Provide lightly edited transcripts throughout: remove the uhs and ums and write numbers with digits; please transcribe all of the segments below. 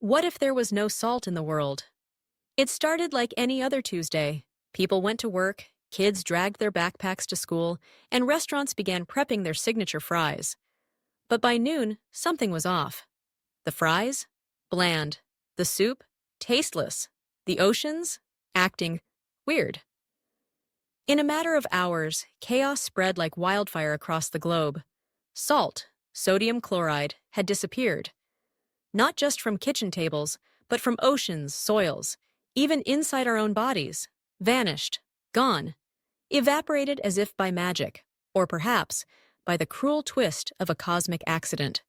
What if there was no salt in the world? It started like any other Tuesday. People went to work, kids dragged their backpacks to school, and restaurants began prepping their signature fries. But by noon, something was off. The fries? Bland. The soup? Tasteless. The oceans? Acting weird. In a matter of hours, chaos spread like wildfire across the globe. Salt, sodium chloride, had disappeared. Not just from kitchen tables, but from oceans, soils, even inside our own bodies. Vanished. Gone. Evaporated as if by magic, or perhaps by the cruel twist of a cosmic accident.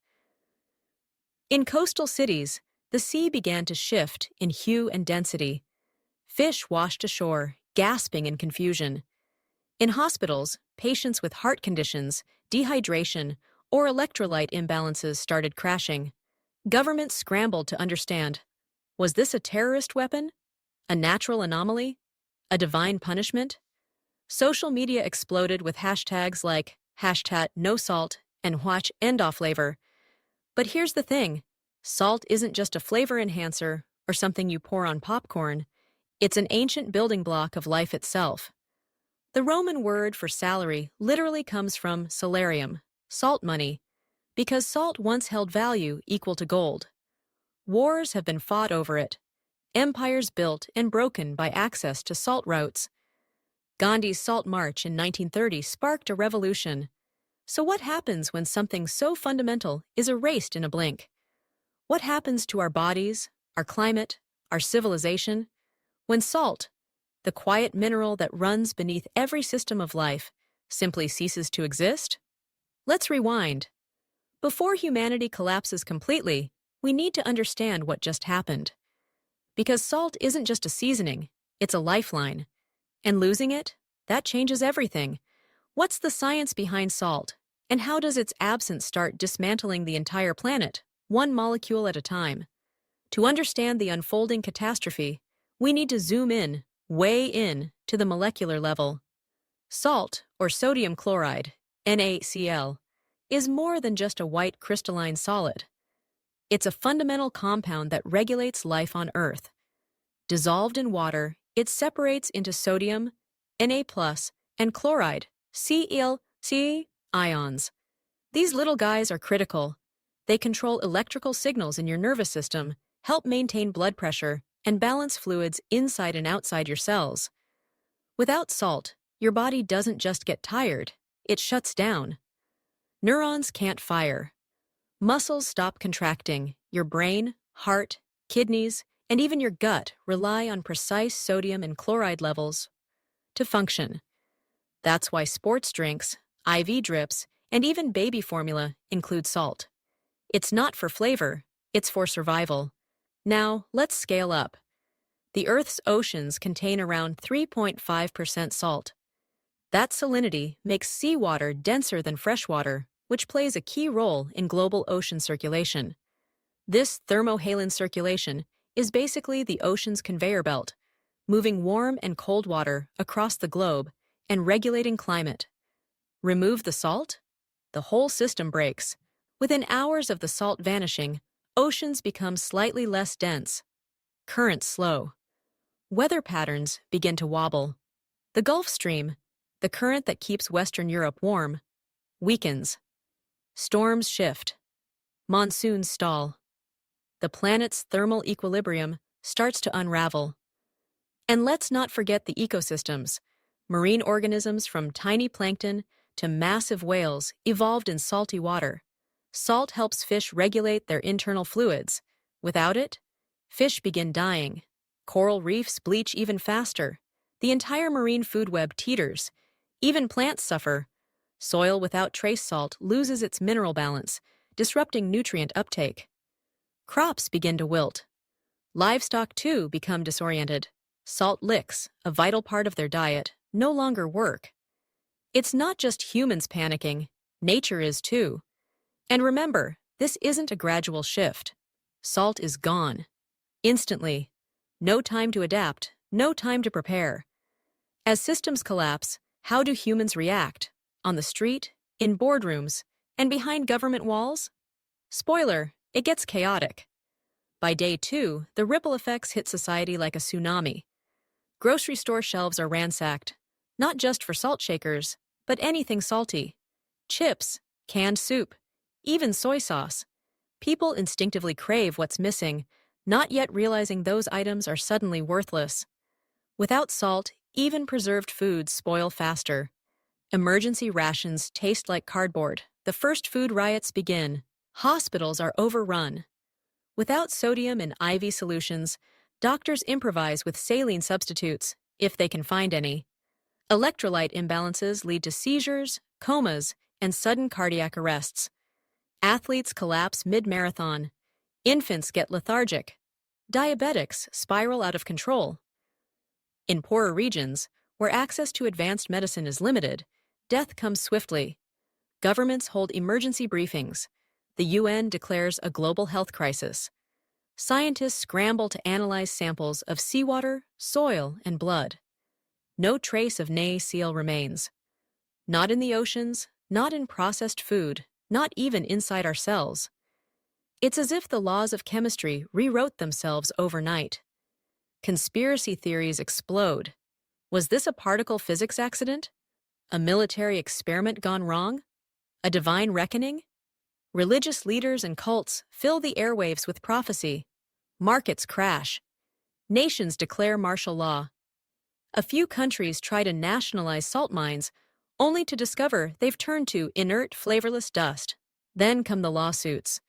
In coastal cities, the sea began to shift in hue and density. Fish washed ashore, gasping in confusion. In hospitals, patients with heart conditions, dehydration, or electrolyte imbalances started crashing. Governments scrambled to understand. Was this a terrorist weapon? A natural anomaly? A divine punishment? Social media exploded with hashtags like #NoSalt and #EndOffFlavor. But here's the thing. Salt isn't just a flavor enhancer or something you pour on popcorn. It's an ancient building block of life itself. The Roman word for salary literally comes from salarium, salt money, because salt once held value equal to gold. Wars have been fought over it, empires built and broken by access to salt routes. Gandhi's Salt March in 1930 sparked a revolution. So what happens when something so fundamental is erased in a blink? What happens to our bodies, our climate, our civilization? When salt, the quiet mineral that runs beneath every system of life, simply ceases to exist? Let's rewind. Before humanity collapses completely, we need to understand what just happened. Because salt isn't just a seasoning, it's a lifeline. And losing it, that changes everything. What's the science behind salt? And how does its absence start dismantling the entire planet, one molecule at a time? To understand the unfolding catastrophe, we need to zoom in, way in, to the molecular level. Salt, or sodium chloride, NaCl, is more than just a white crystalline solid. It's a fundamental compound that regulates life on Earth. Dissolved in water, it separates into sodium, Na+, and chloride, Cl, ions. These little guys are critical. They control electrical signals in your nervous system, help maintain blood pressure, and balance fluids inside and outside your cells. Without salt, your body doesn't just get tired, it shuts down. Neurons can't fire. Muscles stop contracting. Your brain, heart, kidneys, and even your gut rely on precise sodium and chloride levels to function. That's why sports drinks, IV drips, and even baby formula include salt. It's not for flavor, it's for survival. Now, let's scale up. The Earth's oceans contain around 3.5% salt. That salinity makes seawater denser than freshwater, which plays a key role in global ocean circulation. This thermohaline circulation is basically the ocean's conveyor belt, moving warm and cold water across the globe and regulating climate. Remove the salt? The whole system breaks. Within hours of the salt vanishing, oceans become slightly less dense. Currents slow. Weather patterns begin to wobble. The Gulf Stream, the current that keeps Western Europe warm, weakens. Storms shift. Monsoons stall. The planet's thermal equilibrium starts to unravel. And let's not forget the ecosystems. Marine organisms from tiny plankton to massive whales evolved in salty water. Salt helps fish regulate their internal fluids. Without it, fish begin dying. Coral reefs bleach even faster. The entire marine food web teeters. Even plants suffer. Soil without trace salt loses its mineral balance, disrupting nutrient uptake. Crops begin to wilt. Livestock, too, become disoriented. Salt licks, a vital part of their diet, no longer work. It's not just humans panicking, nature is too. And remember, this isn't a gradual shift. Salt is gone. Instantly. No time to adapt, no time to prepare. As systems collapse, how do humans react? On the street, in boardrooms, and behind government walls? Spoiler, it gets chaotic. By day 2, the ripple effects hit society like a tsunami. Grocery store shelves are ransacked, not just for salt shakers, but anything salty. Chips, canned soup, even soy sauce. People instinctively crave what's missing, not yet realizing those items are suddenly worthless. Without salt, even preserved foods spoil faster. Emergency rations taste like cardboard. The first food riots begin. Hospitals are overrun. Without sodium and IV solutions, doctors improvise with saline substitutes, if they can find any. Electrolyte imbalances lead to seizures, comas, and sudden cardiac arrests. Athletes collapse mid-marathon. Infants get lethargic. Diabetics spiral out of control. In poorer regions, where access to advanced medicine is limited, death comes swiftly. Governments hold emergency briefings. The UN declares a global health crisis. Scientists scramble to analyze samples of seawater, soil, and blood. No trace of seal remains. Not in the oceans, not in processed food, not even inside our cells. It's as if the laws of chemistry rewrote themselves overnight. Conspiracy theories explode. Was this a particle physics accident? A military experiment gone wrong? A divine reckoning? Religious leaders and cults fill the airwaves with prophecy. Markets crash. Nations declare martial law. A few countries try to nationalize salt mines, only to discover they've turned to inert, flavorless dust. Then come the lawsuits.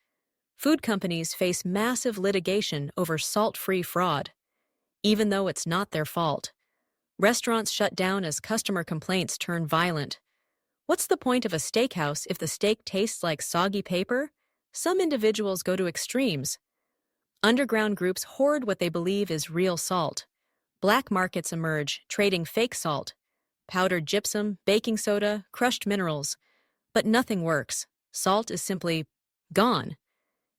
Food companies face massive litigation over salt-free fraud, even though it's not their fault. Restaurants shut down as customer complaints turn violent. What's the point of a steakhouse if the steak tastes like soggy paper? Some individuals go to extremes. Underground groups hoard what they believe is real salt. Black markets emerge, trading fake salt, powdered gypsum, baking soda, crushed minerals. But nothing works. Salt is simply gone.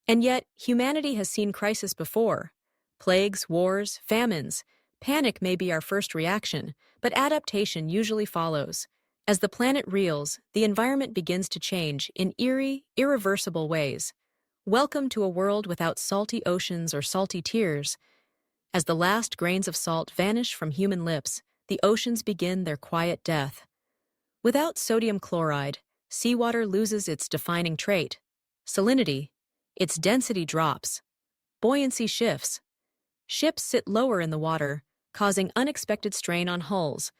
And yet, humanity has seen crisis before. Plagues, wars, famines. Panic may be our first reaction, but adaptation usually follows. As the planet reels, the environment begins to change in eerie, irreversible ways. Welcome to a world without salty oceans or salty tears. As the last grains of salt vanish from human lips, the oceans begin their quiet death. Without sodium chloride, seawater loses its defining trait, salinity. Its density drops. Buoyancy shifts. Ships sit lower in the water, causing unexpected strain on hulls.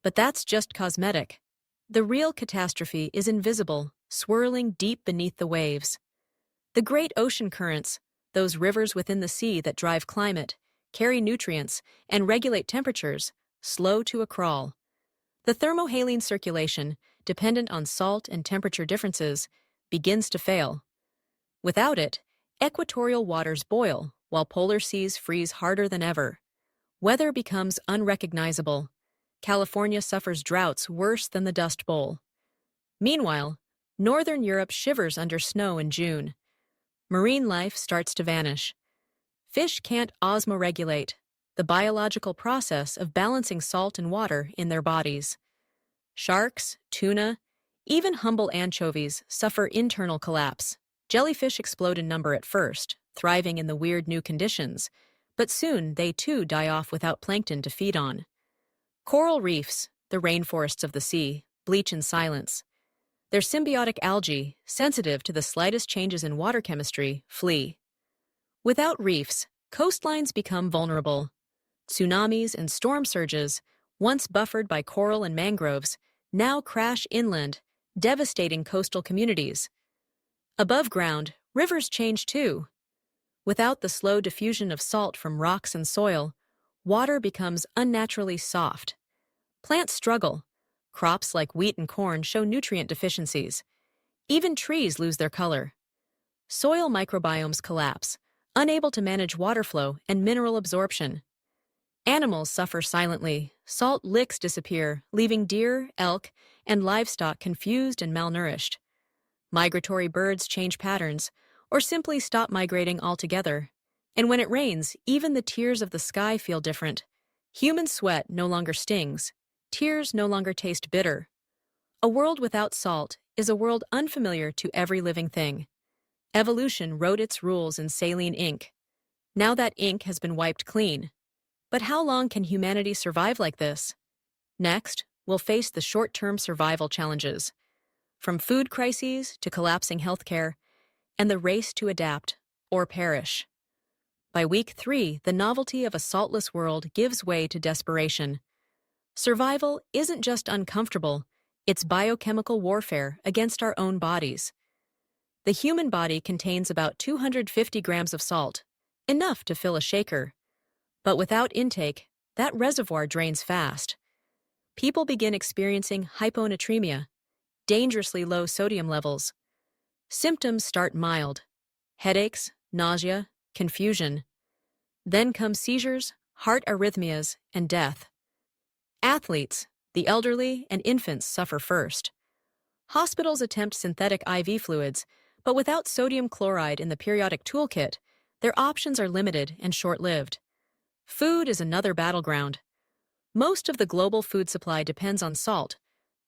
But that's just cosmetic. The real catastrophe is invisible, swirling deep beneath the waves. The great ocean currents, those rivers within the sea that drive climate, carry nutrients, and regulate temperatures, slow to a crawl. The thermohaline circulation, dependent on salt and temperature differences, begins to fail. Without it, equatorial waters boil, while polar seas freeze harder than ever. Weather becomes unrecognizable. California suffers droughts worse than the Dust Bowl. Meanwhile, northern Europe shivers under snow in June. Marine life starts to vanish. Fish can't osmoregulate, the biological process of balancing salt and water in their bodies. Sharks, tuna, even humble anchovies suffer internal collapse. Jellyfish explode in number at first, thriving in the weird new conditions, but soon they too die off without plankton to feed on. Coral reefs, the rainforests of the sea, bleach in silence. Their symbiotic algae, sensitive to the slightest changes in water chemistry, flee. Without reefs, coastlines become vulnerable. Tsunamis and storm surges, once buffered by coral and mangroves, now crash inland, devastating coastal communities. Above ground, rivers change too. Without the slow diffusion of salt from rocks and soil, water becomes unnaturally soft. Plants struggle. Crops like wheat and corn show nutrient deficiencies. Even trees lose their color. Soil microbiomes collapse, unable to manage water flow and mineral absorption. Animals suffer silently. Salt licks disappear, leaving deer, elk, and livestock confused and malnourished. Migratory birds change patterns, or simply stop migrating altogether. And when it rains, even the tears of the sky feel different. Human sweat no longer stings. Tears no longer taste bitter. A world without salt is a world unfamiliar to every living thing. Evolution wrote its rules in saline ink. Now that ink has been wiped clean. But how long can humanity survive like this? Next, we'll face the short-term survival challenges, from food crises to collapsing healthcare, and the race to adapt or perish. By week 3, the novelty of a saltless world gives way to desperation. Survival isn't just uncomfortable, it's biochemical warfare against our own bodies. The human body contains about 250 grams of salt, enough to fill a shaker. But without intake, that reservoir drains fast. People begin experiencing hyponatremia, dangerously low sodium levels. Symptoms start mild: headaches, nausea, confusion. Then come seizures, heart arrhythmias, and death. Athletes, the elderly, and infants suffer first. Hospitals attempt synthetic IV fluids, but without sodium chloride in the periodic toolkit, their options are limited and short-lived. Food is another battleground. Most of the global food supply depends on salt,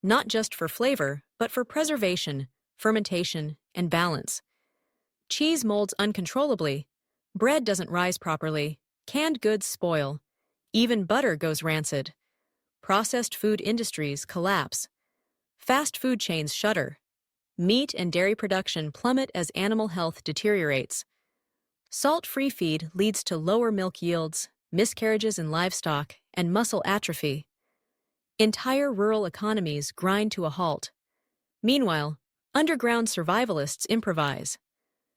not just for flavor, but for preservation, fermentation, and balance. Cheese molds uncontrollably, bread doesn't rise properly, canned goods spoil, even butter goes rancid. Processed food industries collapse. Fast food chains shutter. Meat and dairy production plummet as animal health deteriorates. Salt-free feed leads to lower milk yields, miscarriages in livestock, and muscle atrophy. Entire rural economies grind to a halt. Meanwhile, underground survivalists improvise.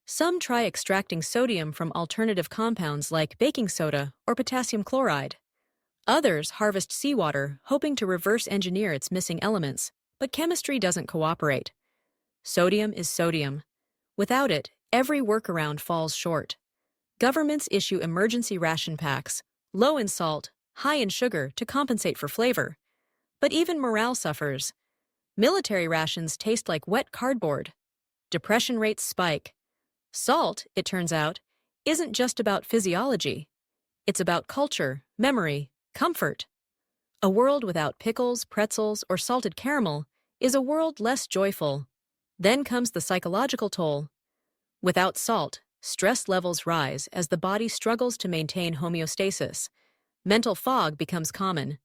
Some try extracting sodium from alternative compounds like baking soda or potassium chloride. Others harvest seawater, hoping to reverse engineer its missing elements, but chemistry doesn't cooperate. Sodium is sodium. Without it, every workaround falls short. Governments issue emergency ration packs, low in salt, high in sugar, to compensate for flavor. But even morale suffers. Military rations taste like wet cardboard. Depression rates spike. Salt, it turns out, isn't just about physiology. It's about culture, memory, comfort. A world without pickles, pretzels, or salted caramel is a world less joyful. Then comes the psychological toll. Without salt, stress levels rise as the body struggles to maintain homeostasis. Mental fog becomes common.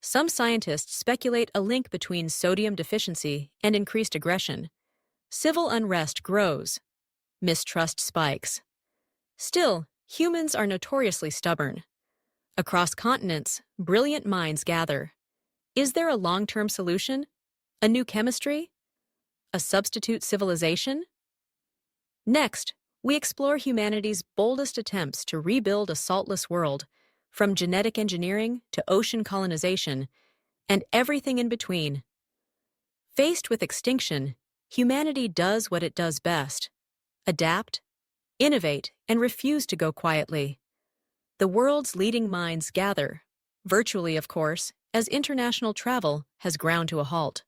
Some scientists speculate a link between sodium deficiency and increased aggression. Civil unrest grows. Mistrust spikes. Still, humans are notoriously stubborn. Across continents, brilliant minds gather. Is there a long-term solution? A new chemistry? A substitute civilization? Next, we explore humanity's boldest attempts to rebuild a saltless world, from genetic engineering to ocean colonization, and everything in between. Faced with extinction, humanity does what it does best: adapt, innovate, and refuse to go quietly. The world's leading minds gather, virtually, of course, as international travel has ground to a halt.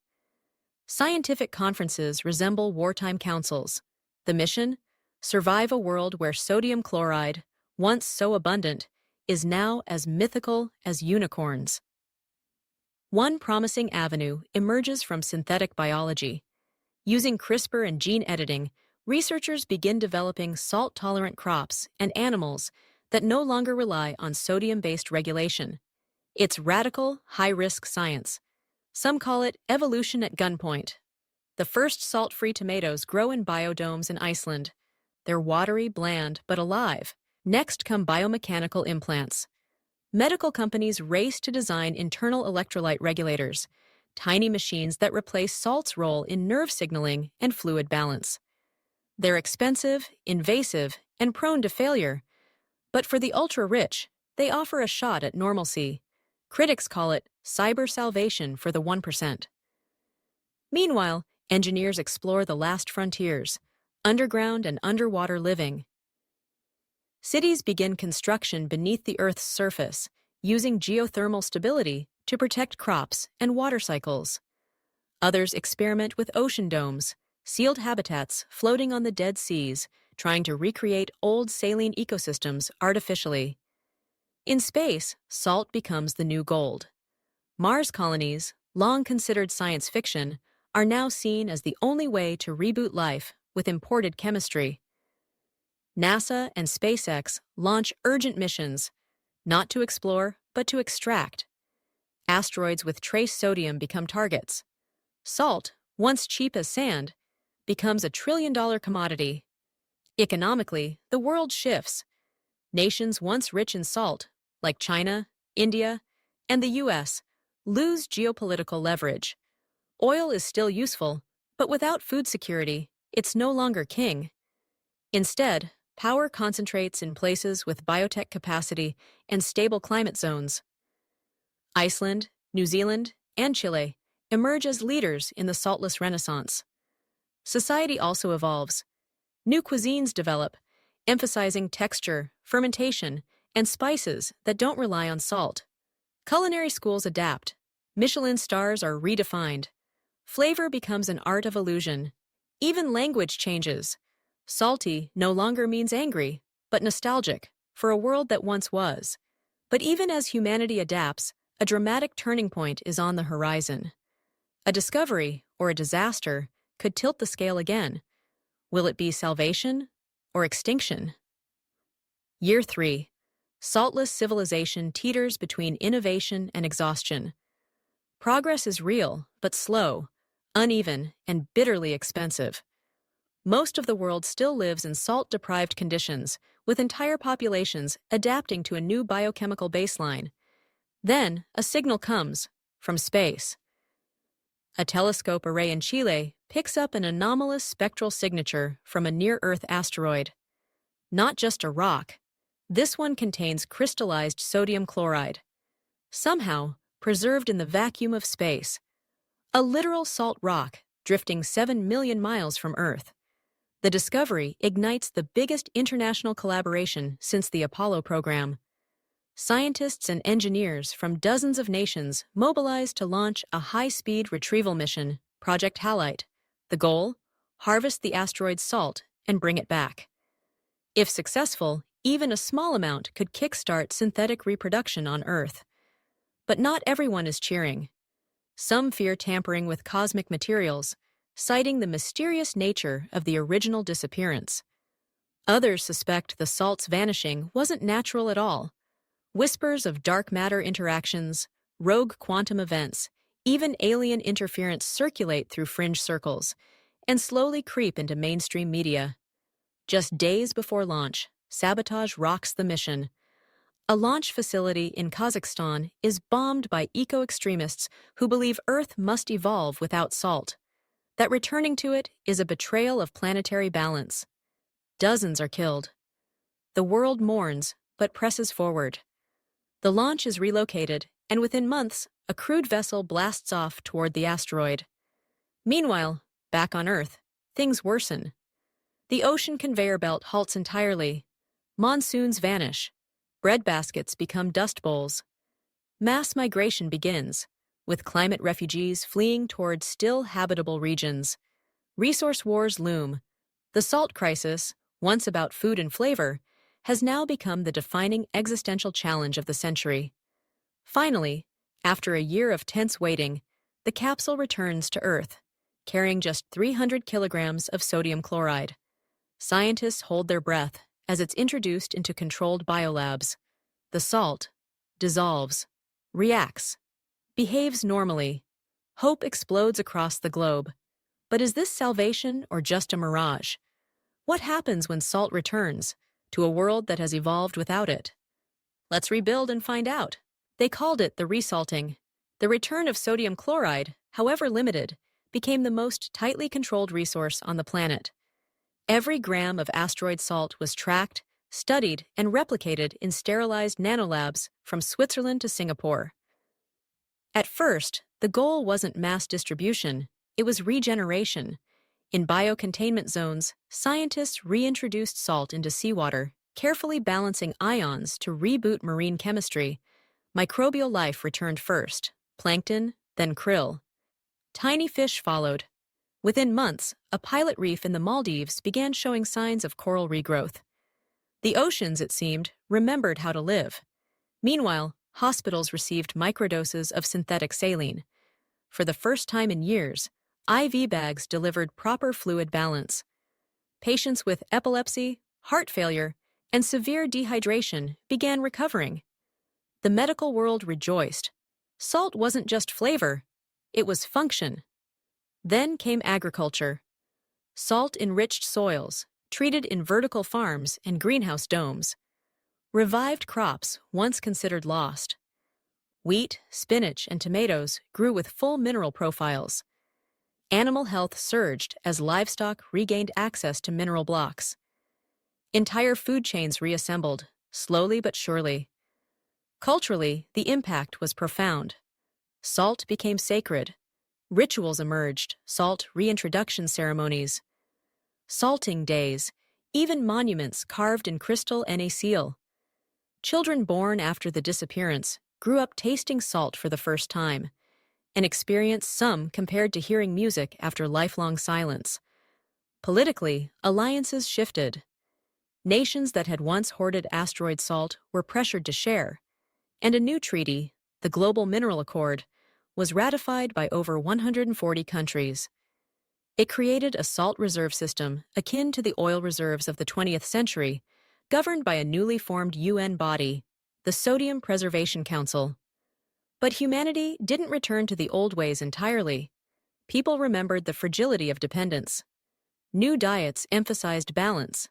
Scientific conferences resemble wartime councils. The mission? Survive a world where sodium chloride, once so abundant, is now as mythical as unicorns. One promising avenue emerges from synthetic biology. Using CRISPR and gene editing, researchers begin developing salt-tolerant crops and animals that no longer rely on sodium-based regulation. It's radical, high-risk science. Some call it evolution at gunpoint. The first salt-free tomatoes grow in biodomes in Iceland. They're watery, bland, but alive. Next come biomechanical implants. Medical companies race to design internal electrolyte regulators, tiny machines that replace salt's role in nerve signaling and fluid balance. They're expensive, invasive, and prone to failure. But for the ultra-rich, they offer a shot at normalcy. Critics call it cyber salvation for the 1%. Meanwhile, engineers explore the last frontiers: underground and underwater living. Cities begin construction beneath the Earth's surface, using geothermal stability to protect crops and water cycles. Others experiment with ocean domes, sealed habitats floating on the dead seas, trying to recreate old saline ecosystems artificially. In space, salt becomes the new gold. Mars colonies, long considered science fiction, are now seen as the only way to reboot life with imported chemistry. NASA and SpaceX launch urgent missions, not to explore, but to extract. Asteroids with trace sodium become targets. Salt, once cheap as sand, becomes a trillion-dollar commodity. Economically, the world shifts. Nations once rich in salt, like China, India, and the US, lose geopolitical leverage. Oil is still useful, but without food security, it's no longer king. Instead, power concentrates in places with biotech capacity and stable climate zones. Iceland, New Zealand, and Chile emerge as leaders in the saltless renaissance. Society also evolves. New cuisines develop, emphasizing texture, fermentation, and spices that don't rely on salt. Culinary schools adapt. Michelin stars are redefined. Flavor becomes an art of illusion. Even language changes. Salty no longer means angry, but nostalgic, for a world that once was. But even as humanity adapts, a dramatic turning point is on the horizon. A discovery, or a disaster, could tilt the scale again. Will it be salvation or extinction? Year 3. Saltless civilization teeters between innovation and exhaustion. Progress is real, but slow, uneven, and bitterly expensive. Most of the world still lives in salt-deprived conditions, with entire populations adapting to a new biochemical baseline. Then, a signal comes from space. A telescope array in Chile picks up an anomalous spectral signature from a near-Earth asteroid. Not just a rock. This one contains crystallized sodium chloride, somehow preserved in the vacuum of space. A literal salt rock drifting 7 million miles from Earth. The discovery ignites the biggest international collaboration since the Apollo program. Scientists and engineers from dozens of nations mobilize to launch a high-speed retrieval mission, Project Halite. The goal? Harvest the asteroid's salt and bring it back. If successful, even a small amount could kickstart synthetic reproduction on Earth. But not everyone is cheering. Some fear tampering with cosmic materials, citing the mysterious nature of the original disappearance. Others suspect the salt's vanishing wasn't natural at all. Whispers of dark matter interactions, rogue quantum events, even alien interference circulate through fringe circles and slowly creep into mainstream media. Just days before launch, sabotage rocks the mission. A launch facility in Kazakhstan is bombed by eco-extremists who believe Earth must evolve without salt, that returning to it is a betrayal of planetary balance. Dozens are killed. The world mourns, but presses forward. The launch is relocated, and within months, a crewed vessel blasts off toward the asteroid. Meanwhile, back on Earth, things worsen. The ocean conveyor belt halts entirely. Monsoons vanish. Breadbaskets become dust bowls. Mass migration begins, with climate refugees fleeing toward still habitable regions. Resource wars loom. The salt crisis, once about food and flavor, has now become the defining existential challenge of the century. Finally, after a year of tense waiting, the capsule returns to Earth, carrying just 300 kilograms of sodium chloride. Scientists hold their breath as it's introduced into controlled biolabs. The salt dissolves, reacts, behaves normally. Hope explodes across the globe. But is this salvation or just a mirage? What happens when salt returns to a world that has evolved without it? Let's rebuild and find out. They called it the resalting. The return of sodium chloride, however limited, became the most tightly controlled resource on the planet. Every gram of asteroid salt was tracked, studied, and replicated in sterilized nanolabs from Switzerland to Singapore. At first, the goal wasn't mass distribution, it was regeneration. In biocontainment zones, scientists reintroduced salt into seawater, carefully balancing ions to reboot marine chemistry. Microbial life returned first, plankton, then krill. Tiny fish followed. Within months, a pilot reef in the Maldives began showing signs of coral regrowth. The oceans, it seemed, remembered how to live. Meanwhile, hospitals received microdoses of synthetic saline. For the first time in years, IV bags delivered proper fluid balance. Patients with epilepsy, heart failure, and severe dehydration began recovering. The medical world rejoiced. Salt wasn't just flavor, it was function. Then came agriculture. Salt-enriched soils, treated in vertical farms and greenhouse domes, revived crops once considered lost. Wheat, spinach, and tomatoes grew with full mineral profiles. Animal health surged as livestock regained access to mineral blocks. Entire food chains reassembled, slowly but surely. Culturally, the impact was profound. Salt became sacred. Rituals emerged, salt reintroduction ceremonies, salting days, even monuments carved in crystal and a seal. Children born after the disappearance grew up tasting salt for the first time, an experience some compared to hearing music after lifelong silence. Politically, alliances shifted. Nations that had once hoarded asteroid salt were pressured to share, and a new treaty, the Global Mineral Accord, was ratified by over 140 countries. It created a salt reserve system akin to the oil reserves of the 20th century, governed by a newly formed UN body, the Sodium Preservation Council. But humanity didn't return to the old ways entirely. People remembered the fragility of dependence. New diets emphasized balance.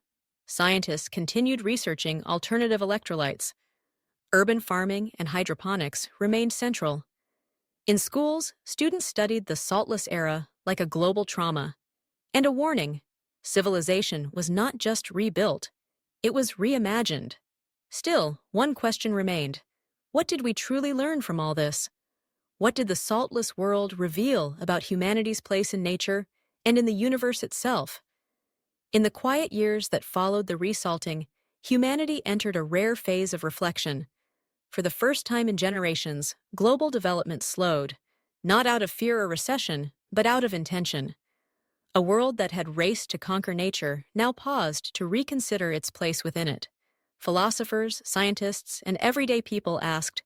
Scientists continued researching alternative electrolytes. Urban farming and hydroponics remained central. In schools, students studied the saltless era like a global trauma. And a warning: civilization was not just rebuilt, it was reimagined. Still, one question remained. What did we truly learn from all this? What did the saltless world reveal about humanity's place in nature and in the universe itself? In the quiet years that followed the resalting, humanity entered a rare phase of reflection. For the first time in generations, global development slowed, not out of fear or recession, but out of intention. A world that had raced to conquer nature now paused to reconsider its place within it. Philosophers, scientists, and everyday people asked,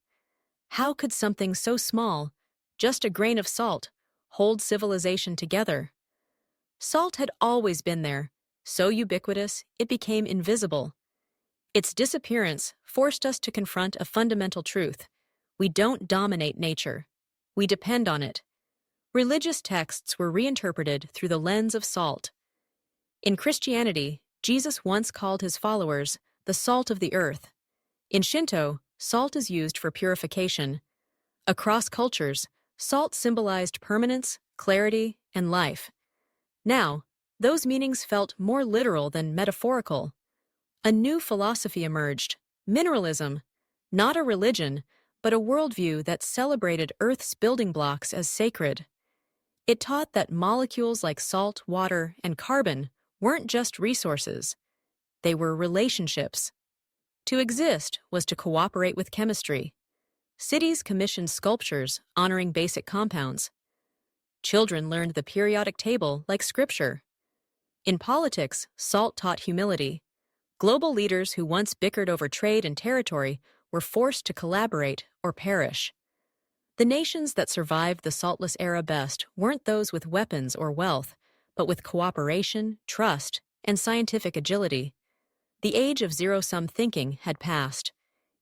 how could something so small, just a grain of salt, hold civilization together? Salt had always been there, so ubiquitous it became invisible. Its disappearance forced us to confront a fundamental truth. We don't dominate nature. We depend on it. Religious texts were reinterpreted through the lens of salt. In Christianity, Jesus once called his followers the salt of the earth. In Shinto, salt is used for purification. Across cultures, salt symbolized permanence, clarity, and life. Now, those meanings felt more literal than metaphorical. A new philosophy emerged: mineralism, not a religion, but a worldview that celebrated Earth's building blocks as sacred. It taught that molecules like salt, water, and carbon weren't just resources. They were relationships. To exist was to cooperate with chemistry. Cities commissioned sculptures honoring basic compounds. Children learned the periodic table like scripture. In politics, salt taught humility. Global leaders who once bickered over trade and territory were forced to collaborate or perish. The nations that survived the saltless era best weren't those with weapons or wealth, but with cooperation, trust, and scientific agility. The age of zero-sum thinking had passed.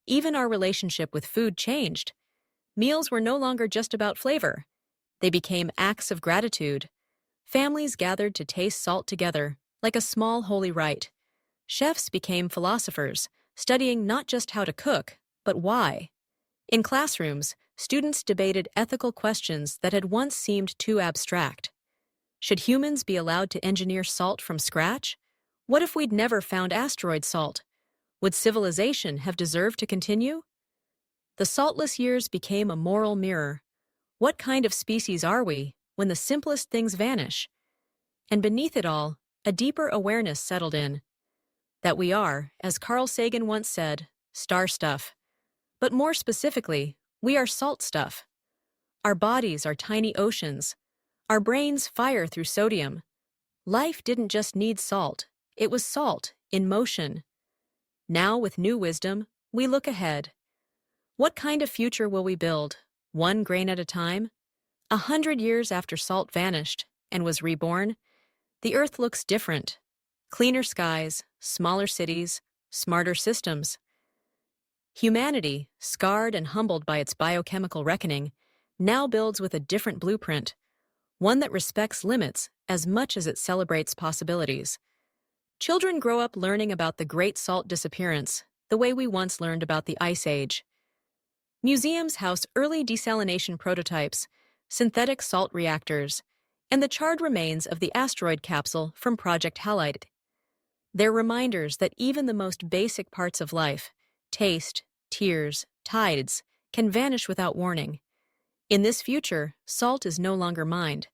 Even our relationship with food changed. Meals were no longer just about flavor. They became acts of gratitude. Families gathered to taste salt together, like a small holy rite. Chefs became philosophers, studying not just how to cook, but why. In classrooms, students debated ethical questions that had once seemed too abstract. Should humans be allowed to engineer salt from scratch? What if we'd never found asteroid salt? Would civilization have deserved to continue? The saltless years became a moral mirror. What kind of species are we when the simplest things vanish? And beneath it all, a deeper awareness settled in. That we are, as Carl Sagan once said, star stuff. But more specifically, we are salt stuff. Our bodies are tiny oceans. Our brains fire through sodium. Life didn't just need salt, it was salt in motion. Now, with new wisdom, we look ahead. What kind of future will we build, one grain at a time? 100 years after salt vanished and was reborn, the Earth looks different. Cleaner skies, smaller cities, smarter systems. Humanity, scarred and humbled by its biochemical reckoning, now builds with a different blueprint, one that respects limits as much as it celebrates possibilities. Children grow up learning about the Great Salt Disappearance, the way we once learned about the Ice Age. Museums house early desalination prototypes, synthetic salt reactors, and the charred remains of the asteroid capsule from Project Halite. They're reminders that even the most basic parts of life, taste, tears, tides, can vanish without warning. In this future, salt is no longer mined.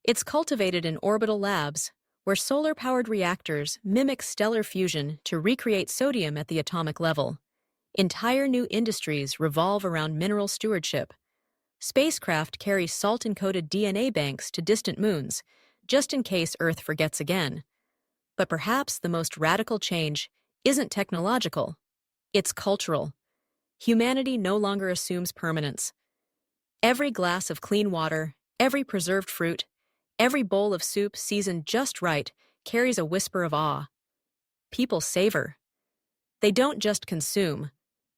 It's cultivated in orbital labs, where solar-powered reactors mimic stellar fusion to recreate sodium at the atomic level. Entire new industries revolve around mineral stewardship. Spacecraft carry salt-encoded DNA banks to distant moons, just in case Earth forgets again. But perhaps the most radical change isn't technological, it's cultural. Humanity no longer assumes permanence. Every glass of clean water, every preserved fruit, every bowl of soup seasoned just right carries a whisper of awe. People savor. They don't just consume.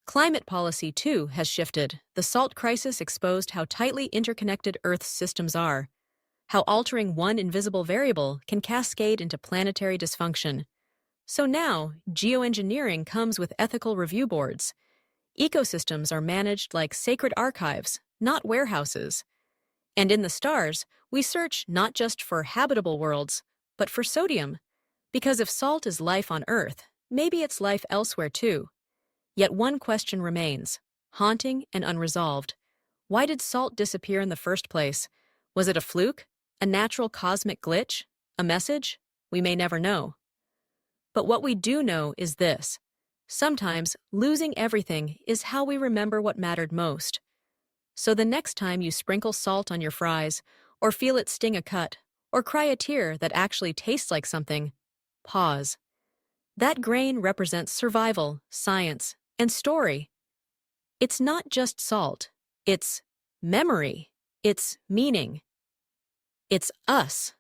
Climate policy, too, has shifted. The salt crisis exposed how tightly interconnected Earth's systems are, how altering one invisible variable can cascade into planetary dysfunction. So now, geoengineering comes with ethical review boards. Ecosystems are managed like sacred archives, not warehouses. And in the stars, we search not just for habitable worlds, but for sodium. Because if salt is life on Earth, maybe it's life elsewhere too. Yet one question remains, haunting and unresolved. Why did salt disappear in the first place? Was it a fluke? A natural cosmic glitch? A message? We may never know. But what we do know is this. Sometimes losing everything is how we remember what mattered most. So the next time you sprinkle salt on your fries, or feel it sting a cut, or cry a tear that actually tastes like something, pause. That grain represents survival, science, and story. It's not just salt. It's memory. It's meaning. It's us.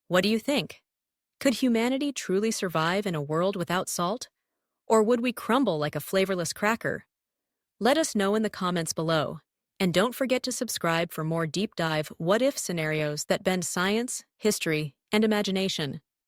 What do you think? Could humanity truly survive in a world without salt? Or would we crumble like a flavorless cracker? Let us know in the comments below. And don't forget to subscribe for more deep dive what-if scenarios that bend science, history, and imagination.